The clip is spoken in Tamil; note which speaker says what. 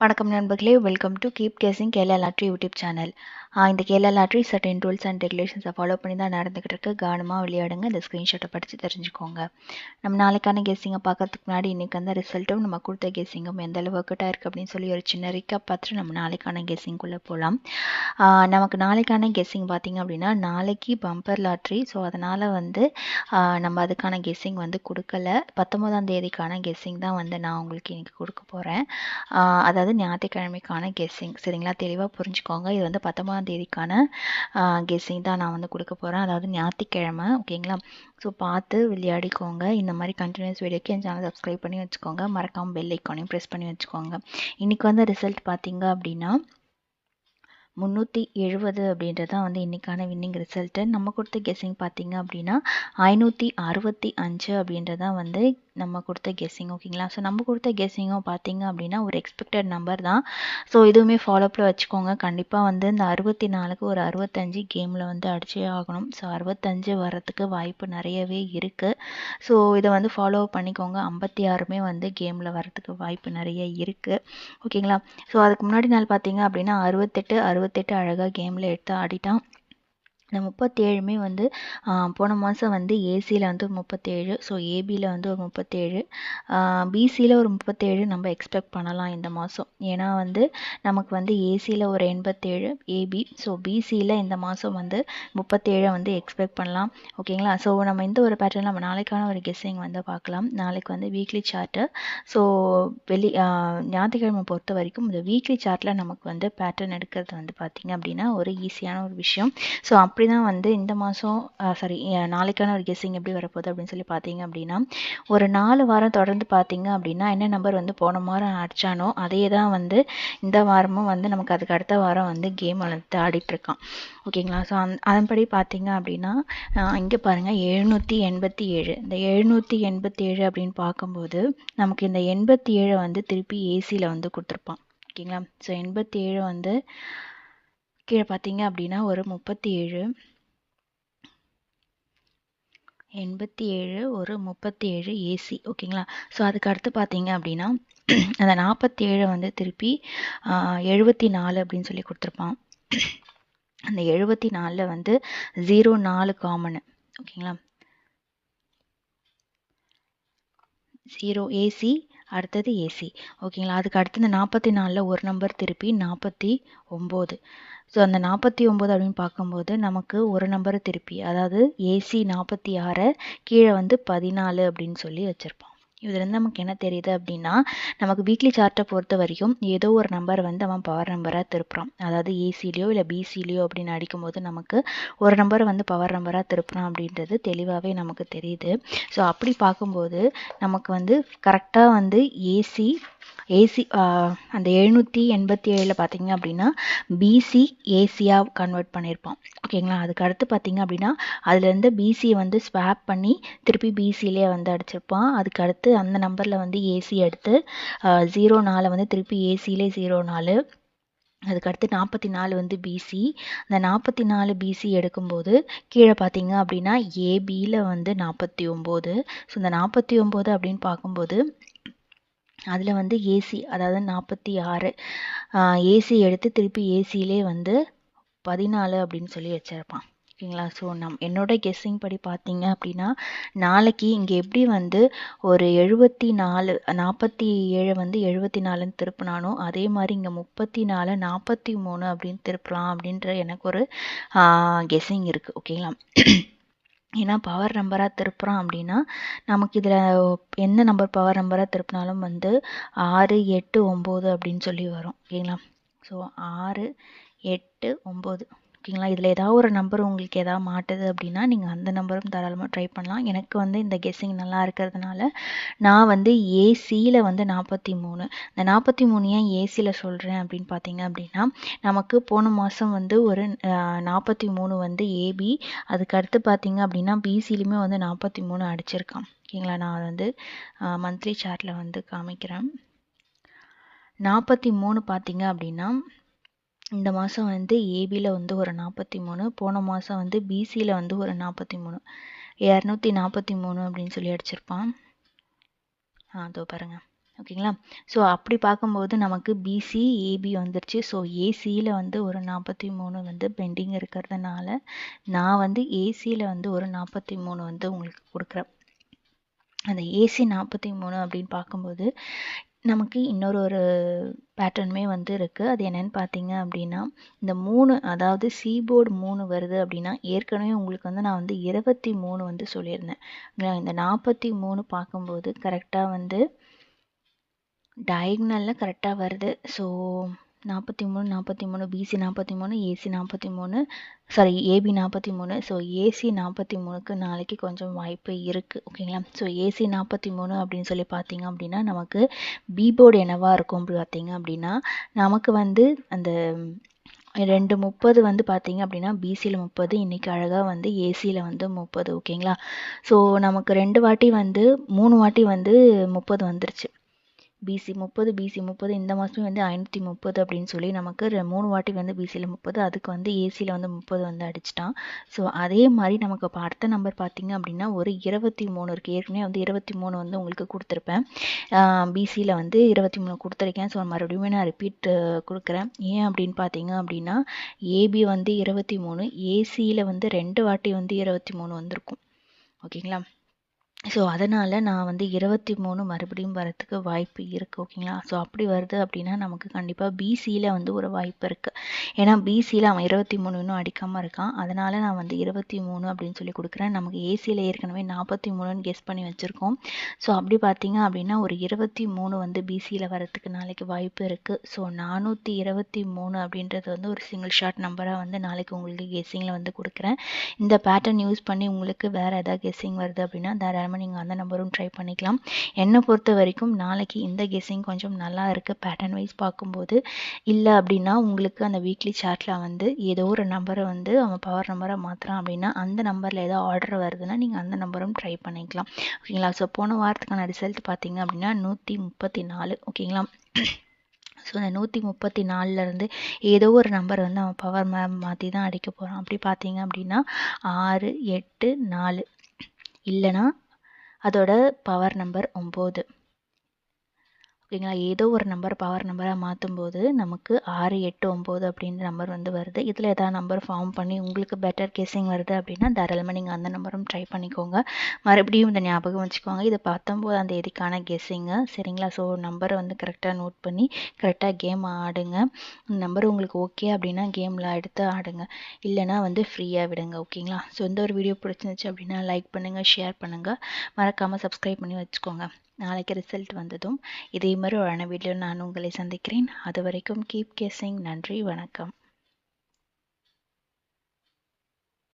Speaker 1: வணக்கம் நண்பர்களே, welcome to keep casing Kerala lottery YouTube channel. இந்த Kerala lottery certain rules and ரெகுலேஷன்ஸை ஃபாலோ பண்ணி தான் நடந்துகிட்டு இருக்கு. கவனமாக விளையாடுங்க. இந்த ஸ்க்ரீன்ஷாட்டை படித்து தெரிஞ்சுக்கோங்க. நம்ம நாளைக்கான கெஸ்ஸிங்கை பார்க்கறதுக்கு முன்னாடி இன்றைக்கி அந்த ரிசல்ட்டும் நம்ம கொடுத்த கெஸ்ஸிங்கும் எந்த அளவு ஒர்க் அவுட் இருக்குது அப்படின்னு சொல்லி ஒரு சின்ன ரீக்கப் பார்த்துட்டு நம்ம நாளைக்கான கெஸ்ஸிங்குள்ளே போகலாம். நமக்கு நாளைக்கான கெஸ்ஸிங் பார்த்திங்க அப்படின்னா நாளைக்கு பம்பர் லாட்ரி. ஸோ அதனால் நம்ம அதுக்கான கெஸ்ஸிங் கொடுக்கல. 19ஆம் தேதிக்கான கெஸ்ஸிங் தான் நான் உங்களுக்கு இன்றைக்கி கொடுக்க போகிறேன். அதாவது ஞாயிற்றுக்கிழமைக்கான கெஸ்ஸிங். சரிங்களா, தெளிவாக புரிஞ்சுக்கோங்க. இது 19ஆம் தேதிக்கான கெஸ்ஸிங் தான் நான் கொடுக்க போகிறேன். அதாவது ஞாயிற்றுக்கிழமை. ஓகேங்களா, ஸோ பார்த்து விளையாடிக்கோங்க. இந்த மாதிரி கண்டினியூஸ் வீடியோக்கு என் சேனல் சப்ஸ்கிரைப் பண்ணி வச்சுக்கோங்க. மறக்காமல் பெல் ஐக்கானையும் ப்ரெஸ் பண்ணி வச்சுக்கோங்க. இன்றைக்கி ரிசல்ட் பார்த்திங்க அப்படின்னா 370 அப்படின்றது தான் இன்றைக்கான வின்னிங் ரிசல்ட்டு. நம்ம கொடுத்த கெஸ்ஸிங் பார்த்திங்க அப்படின்னா 565 அப்படின்றது தான் நம்ம கொடுத்த கெஸ்ஸிங். ஓகேங்களா, ஸோ நம்ம கொடுத்த கெஸ்ஸிங்கும் பார்த்திங்க அப்படின்னா ஒரு எக்ஸ்பெக்டட் நம்பர் தான். ஸோ இதுவுமே ஃபாலோப்பில் வச்சுக்கோங்க. கண்டிப்பாக இந்த 64க்கு ஒரு 65 கேமில் அடிச்சே ஆகணும். ஸோ 65 வர்றதுக்கு வாய்ப்பு நிறையவே இருக்குது. ஸோ இதை ஃபாலோ பண்ணிக்கோங்க. 56மே கேமில் வர்றதுக்கு வாய்ப்பு நிறைய இருக்குது. ஓகேங்களா, ஸோ அதுக்கு முன்னாடி நாள் பார்த்திங்க அப்படின்னா 68 அழகாக கேமில் எடுத்து ஆடிட்டான். இந்த 37மே போன மாதம் ஏசியில் 37, ஸோ ஏபியில் ஒரு 37, பிசியில் ஒரு 37 நம்ம எக்ஸ்பெக்ட் பண்ணலாம் இந்த மாதம். ஏன்னா நமக்கு ஏசியில் ஒரு 87, ஏபி, ஸோ பிசியில் இந்த மாதம் 37 எக்ஸ்பெக்ட் பண்ணலாம். ஓகேங்களா, ஸோ நம்ம இந்த ஒரு பேட்டர்ன் நம்ம நாளைக்கான ஒரு கெஸ்ஸிங் பார்க்கலாம். நாளைக்கு வீக்லி சார்ட்டு. ஸோ ஞாயிற்றுக்கிழமை பொறுத்த வரைக்கும் இந்த வீக்லி சார்ட்டில் நமக்கு பேட்டர்ன் எடுக்கிறது பார்த்திங்க அப்படின்னா ஒரு ஈஸியான ஒரு விஷயம். ஸோ அப்படி தான் இந்த மாதம் நாளைக்கான ஒரு கெஸ்ஸிங் எப்படி வரப்போகுது அப்படின்னு சொல்லி பார்த்தீங்க அப்படின்னா ஒரு 4 வாரம் தொடர்ந்து பார்த்தீங்க அப்படின்னா என்ன நம்பர் போன வாரம் அடித்தானோ அதே தான் இந்த வாரமும் நமக்கு அதுக்கு அடுத்த வாரம் கேம் ஆடிட்டுருக்கான். ஓகேங்களா, ஸோ அதன்படி பார்த்தீங்க அப்படின்னா இங்கே பாருங்கள் 787. இந்த 787 அப்படின்னு பார்க்கும்போது நமக்கு இந்த 87 திருப்பி ஏசியில் கொடுத்துருப்பான். ஓகேங்களா, ஸோ 87 கீழே பார்த்தீங்க அப்படின்னா ஒரு 37, 87 ஒரு 37 ஏசி. ஓகேங்களா, ஸோ அதுக்கு அடுத்து பார்த்தீங்க அப்படின்னா அந்த 47 திருப்பி 74 அப்படின்னு சொல்லி கொடுத்துருப்பான். அந்த 74 04 காமனு. ஓகேங்களா, 0 ஏசி, அடுத்தது ஏசி. ஓகேங்களா, அதுக்கு அடுத்து இந்த 44 ஒரு நம்பர் திருப்பி 49. ஸோ அந்த 49 அப்படின்னு பார்க்கும்போது நமக்கு ஒரு நம்பரை திருப்பி, அதாவது ஏசி 46 கீழே 14 அப்படின்னு சொல்லி வச்சுருப்பான். இதுலேருந்து நமக்கு என்ன தெரியுது அப்படின்னா நமக்கு வீக்லி சார்ட்டை பொறுத்த வரைக்கும் ஏதோ ஒரு நம்பர் அவன் பவர் நம்பராக திருப்புறான். அதாவது ஏசிலையோ இல்லை பிசிலையோ அப்படின்னு அடிக்கும்போது நமக்கு ஒரு நம்பரை பவர் நம்பராக திருப்புறான் அப்படின்றது தெளிவாகவே நமக்கு தெரியுது. ஸோ அப்படி பார்க்கும்போது நமக்கு கரெக்டாக ஏசி அந்த 787 பார்த்தீங்க அப்படின்னா பிசி ஏசியாக கன்வெர்ட் பண்ணியிருப்பான். ஓகேங்களா, அதுக்கு அடுத்து பார்த்தீங்க அப்படின்னா அதுலேருந்து பிசியை ஸ்வாப் பண்ணி திருப்பி பிசிலே அடிச்சிருப்பான். அதுக்கு அடுத்து அந்த நம்பரில் ஏசி எடுத்து 04 திருப்பி ஏசியிலே 04. அதுக்கடுத்து 44 பிசி. அந்த 44 பிசி எடுக்கும்போது கீழே பார்த்தீங்க அப்படின்னா ஏபியில் 49. ஸோ இந்த 49 அப்படின்னு பார்க்கும்போது அதில் ஏசி, அதாவது 46 ஏசி எடுத்து திருப்பி ஏசியிலே 14 அப்படின்னு சொல்லி வச்சுருப்பான். ஓகேங்களா, ஸோ என்னோட கெஸ்ஸிங் படி பார்த்தீங்க அப்படின்னா நாளைக்கு இங்கே எப்படி ஒரு 74 47 74ன்னு திருப்பினானோ அதே மாதிரி இங்கே 34 43 அப்படின்னு திருப்பலாம் அப்படின்ற எனக்கு ஒரு கெஸ்ஸிங் இருக்குது. ஓகேங்களா, ஏன்னா பவர் நம்பராக திருப்புறோம் அப்படின்னா நமக்கு இதில் எந்த நம்பர் பவர் நம்பராக திருப்பினாலும் 6 8 9 அப்படின்னு சொல்லி வரும். ஓகேங்களா, ஸோ 6 8 9. ஓகேங்களா, இதில் ஏதாவது ஒரு நம்பர் உங்களுக்கு ஏதாவது மாட்டுது அப்படின்னா நீங்கள் அந்த நம்பரும் தாராளமாக ட்ரை பண்ணலாம். எனக்கு இந்த கெஸ்ஸிங் நல்லா இருக்கிறதுனால நான் ஏசியில் 43. இந்த 43 ஏன் ஏசியில் சொல்கிறேன் அப்படின்னு பார்த்தீங்க அப்படின்னா நமக்கு போன மாதம் ஒரு 43 ஏபி, அதுக்கு அடுத்து பார்த்தீங்க அப்படின்னா பிசிலையுமே 43 அடிச்சிருக்கான். ஓகேங்களா, நான் மந்த்லி சார்ட்டில் காமிக்கிறேன். 43 பார்த்தீங்க அப்படின்னா இந்த மாதம் ஏபியில் ஒரு 43, போன மாதம் பிசியில் ஒரு 43, 243 அப்படின்னு சொல்லி அடிச்சிருப்பான். அதோ பாருங்கள் ஓகேங்களா? ஸோ அப்படி பார்க்கும்போது நமக்கு பிசி, ஏபி வந்துருச்சு. ஸோ ஏசியில் வந்து ஒரு 43 வந்து பெண்டிங் இருக்கிறதுனால நான் வந்து ஏசியில் வந்து ஒரு 43 வந்து உங்களுக்கு கொடுக்குறேன். அந்த ஏசி 43 அப்படின்னு பார்க்கும்போது நமக்கு இன்னொரு பேட்டர்னுமே வந்து இருக்குது. அது என்னென்னு பார்த்தீங்க அப்படின்னா, இந்த 3 அதாவது சீபோர்டு 3 வருது அப்படின்னா ஏற்கனவே உங்களுக்கு வந்து நான் வந்து 23 வந்து சொல்லியிருந்தேன். இந்த 43 பார்க்கும்போது கரெக்டாக வந்து டயக்னலில் கரெக்டாக வருது. So 43 43 PC 43 AC 43 sorry AB 43. So AC 43க்கு நாளைக்கு கொஞ்சம் வாய்ப்பு இருக்குது. ஓகேங்களா? ஸோ ஏசி 43 அப்படின்னு சொல்லி பார்த்தீங்க அப்படின்னா நமக்கு பி போர்டு என்னவா இருக்கும் அப்படி பார்த்தீங்க அப்படின்னா நமக்கு வந்து அந்த 2:30 வந்து பார்த்தீங்க அப்படின்னா பிசியில் 30, இன்றைக்கி அழகாக வந்து ஏசியில் வந்து 30. ஓகேங்களா? ஸோ நமக்கு 2 வாட்டி வந்து 3 வாட்டி வந்து 30 வந்துருச்சு. பிசி 30 இந்த மாதமே வந்து 530 அப்படின்னு சொல்லி நமக்கு 3 வாட்டி வந்து பிசியில் 30, அதுக்கு வந்து ஏசியில் வந்து 30 வந்து அடிச்சிட்டான். ஸோ அதே மாதிரி நமக்கு இப்போ அடுத்த நம்பர் பார்த்தீங்க அப்படின்னா ஒரு 23 இருக்குது. ஏற்கனவே வந்து 23 வந்து உங்களுக்கு கொடுத்துருப்பேன். பிசியில் வந்து 23 கொடுத்துருக்கேன். ஸோ மறுபடியும் நான் ரிப்பீட் கொடுக்குறேன். ஏன் அப்படின்னு பார்த்தீங்க அப்படின்னா ஏபி வந்து 23, ஏசியில் வந்து 2 வாட்டி வந்து 23 வந்திருக்கும். ஓகேங்களா? ஸோ அதனால் நான் வந்து 23 மறுபடியும் வரத்துக்கு வாய்ப்பு இருக்குது. ஓகேங்களா? ஸோ அப்படி வருது அப்படின்னா நமக்கு கண்டிப்பாக பிசியில் வந்து ஒரு வாய்ப்பு இருக்குது. ஏன்னா பிசியில் அவன் 23 இன்னும் அடிக்காமல் இருக்கான். அதனால் நான் வந்து 23 அப்படின்னு சொல்லி கொடுக்குறேன். நமக்கு ஏசியில் ஏற்கனவே 43ன்னு கெஸ் பண்ணி வச்சுருக்கோம். ஸோ அப்படி பார்த்தீங்க அப்படின்னா ஒரு 23 வந்து பிசியில் வரத்துக்கு நாளைக்கு வாய்ப்பு இருக்குது. ஸோ 423 அப்படின்றது வந்து ஒரு சிங்கிள் ஷார்ட் நம்பராக வந்து நாளைக்கு உங்களுக்கு கெஸ்ஸிங்கில் வந்து கொடுக்குறேன். இந்த பேட்டர்ன் யூஸ் பண்ணி உங்களுக்கு வேறு எதாவது கெஸ்ஸிங் வருது அப்படின்னா தாராளமாக நீங்கள் அந்த நம்பரும் ட்ரை பண்ணிக்கலாம். என்னை பொறுத்த வரைக்கும் நாளைக்கு இந்த கெஸ்ஸிங் கொஞ்சம் நல்லா இருக்குது பேட்டர்ன் வைஸ் பார்க்கும்போது. இல்லை அப்படின்னா உங்களுக்கு அந்த வீக்லி சார்ட்டில் வந்து ஏதோ ஒரு நம்பரை வந்து அவன் பவர் நம்பரை மாற்றுறான் அப்படின்னா அந்த நம்பரில் ஏதோ ஆர்டர் வருதுன்னா நீங்கள் அந்த நம்பரும் ட்ரை பண்ணிக்கலாம். ஓகேங்களா? ஸோ போன வாரத்துக்கான ரிசல்ட் பார்த்தீங்க அப்படின்னா 134. ஓகேங்களா? ஸோ அந்த 134லேருந்து ஏதோ ஒரு நம்பர் வந்து அவன் பவர் மாற்றி தான் அடிக்க போகிறான். அப்படி பார்த்தீங்க அப்படின்னா 6, 8, 4 இல்லைனா அதோட பவர் நம்பர் 9. ஓகேங்களா? ஏதோ ஒரு நம்பர் பவர் நம்பராக மாற்றும்போது நமக்கு 6, 8, 9 அப்படின்ற நம்பர் வந்து வருது. இதில் ஏதாவது நம்பர் ஃபார்ம் பண்ணி உங்களுக்கு பெட்டர் கெஸ்ஸிங் வருது அப்படின்னா தாராளமாக நீங்கள் அந்த நம்பரும் ட்ரை பண்ணிக்கோங்க. மறுபடியும் இந்த ஞாபகம் வச்சுக்கோங்க, இது 19ஆம் தேதிக்கான கெஸ்ஸிங்கு. சரிங்களா? ஸோ நம்பரை வந்து கரெக்டாக நோட் பண்ணி கரெக்டாக கேம் ஆடுங்க. நம்பர் உங்களுக்கு ஓகே அப்படின்னா கேமில் எடுத்து ஆடுங்க. இல்லைனா வந்து ஃப்ரீயாக விடுங்க. ஓகேங்களா? ஸோ இந்த ஒரு வீடியோ பிடிச்சிருந்துச்சு அப்படின்னா லைக் பண்ணுங்கள், ஷேர் பண்ணுங்கள், மறக்காமல் சப்ஸ்கிரைப் பண்ணி வச்சுக்கோங்க. நாளைக்கு ரிசல்ட் வந்ததும் இதே மாதிரி ஒரு வீடியோவில் நான் உங்களை சந்திக்கிறேன். அது வரைக்கும் கீப் கெஸ்ஸிங். நன்றி, வணக்கம்.